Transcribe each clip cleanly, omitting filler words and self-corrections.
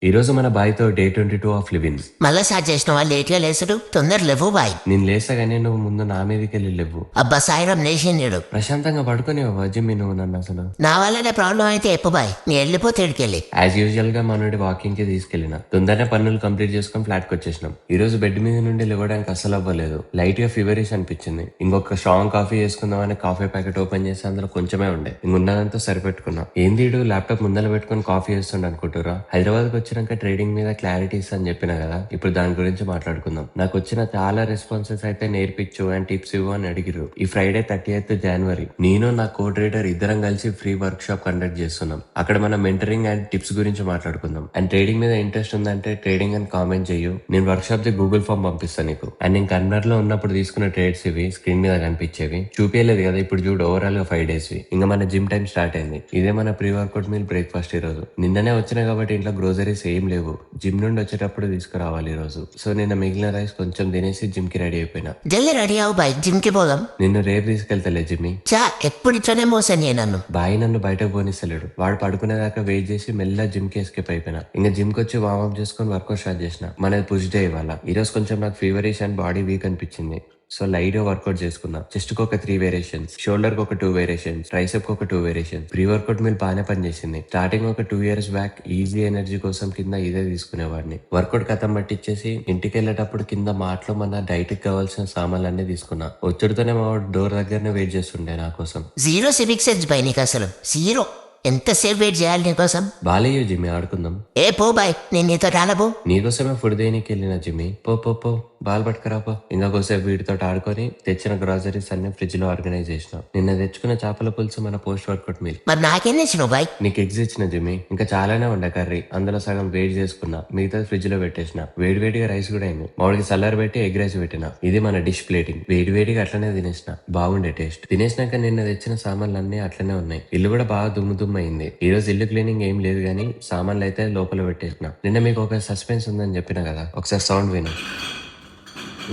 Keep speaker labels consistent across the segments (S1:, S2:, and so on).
S1: ఈ రోజు మన బాయ్తో డే 22 ఆఫ్ లివింగ్.
S2: మళ్ళా స్టార్ట్ చేసినావా? లేట్గా లేసుడు. తొందర లేవు బాయ్.
S1: నేను లేస్తాగానే నువ్వు ముందు నా మీదకెళ్ళి లేవు.
S2: అబ్బా సాయిరం లేచిండు.
S1: ప్రశాంతంగా పడుకునేవా జిమ్మి నువ్వు నన్ను అసలు.
S2: నా వల్లనే ప్రాబ్లం అయితే ఎప్పు బాయ్. నీ వెళ్ళిపోతే ఇడికెళ్ళి.
S1: యాజ్ యూజువల్ గా మనోడి వాకింగ్ కి తీసుకెళ్లిన తొందరనే పనులు కంప్లీట్ చేసుకుని ఫ్లాట్ కి వచ్చేసినాం. ఈ రోజు బెడ్ మీద నుండి లేవడానికి అస్సలు అవ్వలేదు. లైట్ గా ఫీవరిష్ అనిపించింది. ఇంకొక స్ట్రాంగ్ కాఫీ చేసుకుందామని కాఫీ ప్యాకెట్ ఓపెన్ చేసి అందులో కొంచెమే ఉండే. ఇంకున్నదంతా సరిపెట్టుకున్నా. ఏంది ల్యాప్టాప్ ముందర పెట్టుకుని కాఫీ చేస్తుండ అనుకుంటారా? హైదరాబాద్ కి వచ్చినాక ట్రేడింగ్ మీద క్లారిటీస్ అని చెప్పిన కదా, ఇప్పుడు దాని గురించి మాట్లాడుకుందాం. నాకు వచ్చిన చాలా రెస్పాన్సెస్ అయితే నేర్పించు అండ్ టిప్స్ ఇవ్వు అని అడిగిరు. ఈ ఫ్రైడే 30th జనవరి నేను నా కోడ్ రైటర్ ఇద్దరం కలిసి ఫ్రీ వర్క్ షాప్ కండక్ట్ చేస్తున్నాం. అక్కడ మనం మెంటరింగ్ అండ్ టిప్స్ గురించి మాట్లాడుకుందాం. అండ్ ట్రేడింగ్ మీద ఇంట్రెస్ట్ ఉందంటే ట్రేడింగ్ అని కామెంట్ చెయ్యు. నేను workshop the Google form పంపిస్తాను నీకు. అండ్ నేను కన్నర్ లో ఉన్నప్పుడు తీసుకున్న ట్రేడ్స్ ఇవి స్క్రీన్ మీద కనిపించేవి. చూపించలేదు కదా, ఇప్పుడు చూడు ఓవరాల్ గా 5 days. ఇంకా మన జిమ్ టైం స్టార్ట్ అయింది. ఇదే మన ప్రీ వర్కౌట్ మీల్ బ్రేక్ఫాస్ట్ ఈ రోజు. నిన్ననే వచ్చినాయి కాబట్టి ఇంట్లో గ్రోసరీస్ ఏం లేవు. జిమ్ నుండి వచ్చేటప్పుడు తీసుకురావాలి ఈ రోజు. సో నిన్న మిగిలిన రైస్ కొంచెం తినేసి జిమ్ కి రెడీ అయిపోయినా.
S2: జల్దీ రెడీ అవు బాయ్, జిమ్ కి పోదాం.
S1: నిన్ను రేపు తీసుకెళ్తలే జిమ్మి.
S2: చా ఎప్పుడు ఇట్లనే మోసని నన్ను.
S1: బాయ్ నన్ను బయటకు పోనిస్తలేడు. వాడు పడుకునేదాకా వెయిట్ చేసి మెల్ల జిమ్ కి ఎస్కేప్ అయిపోయినా. ఇంకా జిమ్ కి వచ్చి వార్మప్ చేసుకుని వర్కౌట్ స్టార్ట్ చేసిన. మనది పుష్ డే ఇవాళ. ఈ రోజు కొంచెం నాకు ఫీవరిష్ అండ్ బాడీ వీక్ అనిపించింది. సో లైట్ గా వర్కౌట్ చేసుకున్నా. చెస్ట్ కి ఒక 3 వేరియేషన్స్, షోల్డర్ కి ఒక 2 వేరియేషన్స్, ట్రైసెప్ కి ఒక 2 వేరియేషన్స్. ప్రీ వర్కౌట్ మీల్ బాగానే పనిచేసింది. స్టార్టింగ్ ఒక 2 years బ్యాక్ ఈజీ ఎనర్జీ కోసం కింద ఇదే తీసుకునేవాడిని. వర్కౌట్ కథం పట్టించేసి ఇంటికి వెళ్ళేటప్పుడు కింద మాటలో మన డైట్ కి కావాల్సిన సామాన్లన్నీ తీసుకున్నా. ఒత్తిడితోనే మా డోర్ దగ్గరనే వెయిట్ చేస్తుండే నా కోసం.
S2: జీరో సివిక్ సెన్స్ బాయ్ నీకు అసలు. జీరో. ఎంతసేపు వెయిట్ చేయాలి నీకోసం?
S1: బాలయ్య జిమ్మి ఆడుకుందాం.
S2: ఏ పో బాయ్, నేను నీతో రాలబో.
S1: నీకోసమే ఫుడ్ దేనికి వెళ్ళిన జిమ్మి. పో పో పో బాల్ పట్టుకురాపో. ఇంకా కొద్దిసేపు వీటితో ఆడుకొని తెచ్చిన గ్రాసరీస్ అన్ని ఫ్రిడ్జ్ లో ఆర్గనైజ్ చేసిన. నిన్న తెచ్చుకున్న చేపల పులుసు మన పోస్ట్ వర్కౌట్ మీల్.
S2: మరి నాకేం తెచ్చినావు బాయ్?
S1: నీకు ఎగ్స్ ఇచ్చిన జిమ్మి. ఇంకా చాలానే ఉండే కర్రీ. అందులో సగం వేడి చేసుకున్నా, మిగతా ఫ్రిడ్జ్ లో పెట్టేసిన. వేడివేడిగా రైస్ కూడా అయింది. మామిడికి సల్లారు పెట్టి ఎగ్ రైస్ పెట్టిన. ఇది మన డిష్ ప్లేటింగ్. వేడివేడిగా అట్లనే తినేసిన. బాగుండే టేస్ట్. తినేసినాక నిన్న తెచ్చిన సామాన్లు అన్ని అట్లనే ఉన్నాయి. ఇల్లు కూడా బాగా దుమ్ము అయింది. ఈ రోజు ఇల్లు క్లీనింగ్ ఏం లేదు గానీ సామాన్లు అయితే లోపల పెట్టేసిన. నిన్న మీకు ఒక సస్పెన్స్ ఉందని చెప్పిన కదా, ఒకసారి సౌండ్ విను.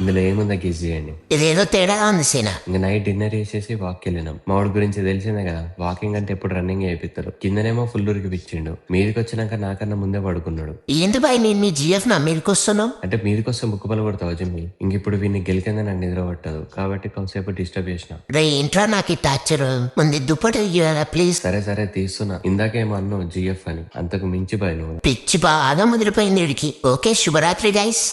S1: ఇందులో ఏముందా గీజ్ చేయండి.
S2: ఇదేదో తేడా ఉంది సీనా.
S1: ఇంకా నైట్ డిన్నర్ చేసేసి వాక్ వెళ్ళినాం. మామిడి గురించి తెలిసిందే కదా, వాకింగ్ అంటే ఎప్పుడు రన్నింగ్ చేయిస్తారు. కిందనేమో ఫుల్ ఉరికిపిచ్చిండు. మీదికి వచ్చినాక నాకన్నా ముందే పడుకున్నాడు.
S2: ఏంటి బాయ్ నేను మీ జిఎఫ్ నా మీదకి వస్తున్నావు?
S1: అంటే మీదికి వస్తే ముక్కుపలు కొడతావు జిమ్మి. ఇంక ఇప్పుడు వీడిని గెలికిందే నాకు నిద్ర పట్టదు కాబట్టి కొంతసేపు డిస్టర్బ్ చేసిన.
S2: రే ఇంట్రా నాకు టార్చర్. ముందు దుప్పటి ఇవ్వాలా ప్లీజ్?
S1: సరే సరే తీస్తున్నా. ఇందాకేమో అన్నావు జిఎఫ్ అని, అంతకు మించి బాయ్ నువ్వు.
S2: పిచ్చి బాగా ముదిరిపోయింది వీడికి. ఓకే, శుభరాత్రి గైస్.